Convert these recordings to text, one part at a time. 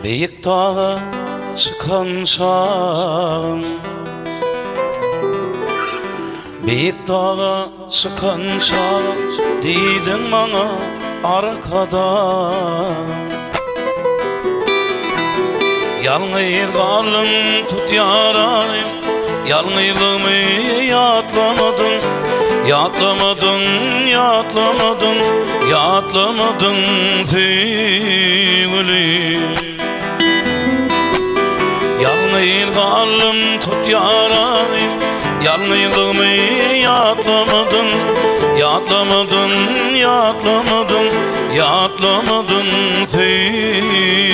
Beyik dağa çıkan şağım, beyik dağa çıkan şağım, diydin bana arkadan. Yalnız kalım tut yarayım, yalnızlığımı yatlamadın, yatlamadın, yatlamadın, yatlamadın sevgilim. Yalnız kalım tut yarayım, yalnızlığımı yatlamadın, yatlamadın, yatlamadın, yatlamadın sevgilim.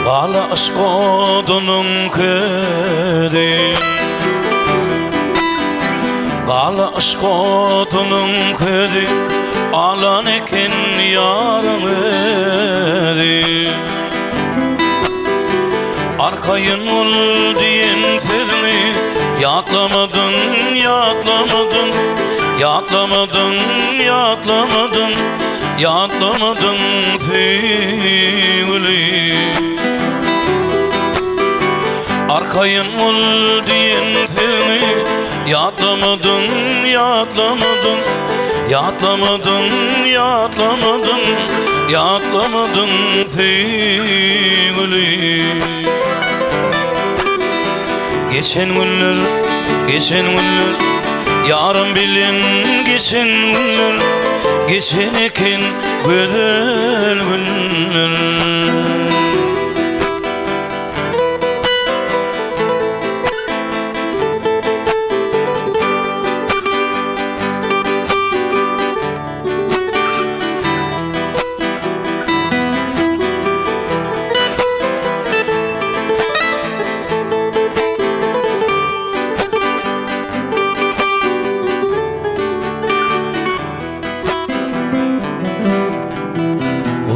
Kala aşk odunun ködi, kala aşk odunun ködi, alan eken yarın ödi. Arkayın ol diyen sözünü yatlamadın, yatlamadın, yatlamadın, yatlamadın, yatlamadın sevgilim. Arkayın ol diyen seni yatlamadın, yatlamadın, yatlamadın, yatlamadın, yatlamadın sevgilim. Geçen günler, geçen günler, yarın bilin geçen günler, geçen eken güzel günler.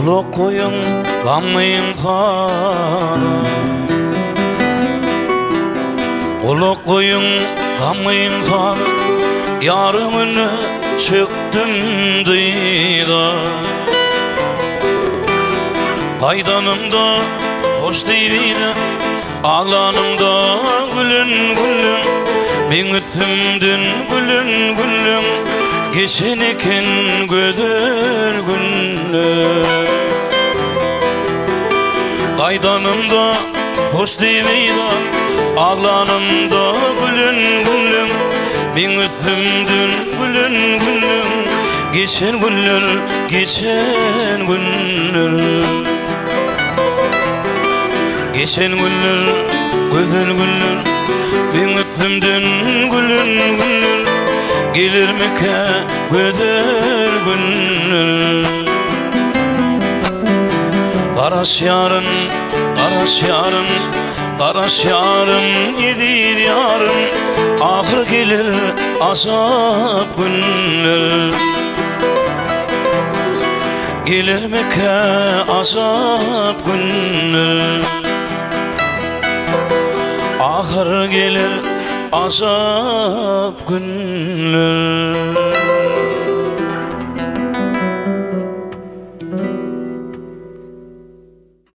Uluk koyun gamıyım sana, uluk koyun gamıyım sana, yarımını çöktüm dıyda. Kaydanımda hoş değildi, ağlanımda gülün gülün, ben üstümdün gülün gülün, geçen eken güzel günler. Kaydanımda hoş değildi, ağlanımda gülün gülün, ben üstümdün gülün gülün, geçen günler, geçen günler. Geçen günler, güzel günler, ben üstümdün gülün gülün, gelir mi ki güzel günler? Karaş yarın, karaş yarın, karaş yarın, yedir yarın, ahır gelir azap günler. Gelir mi ki azap günler? Ahır gelir azap günler.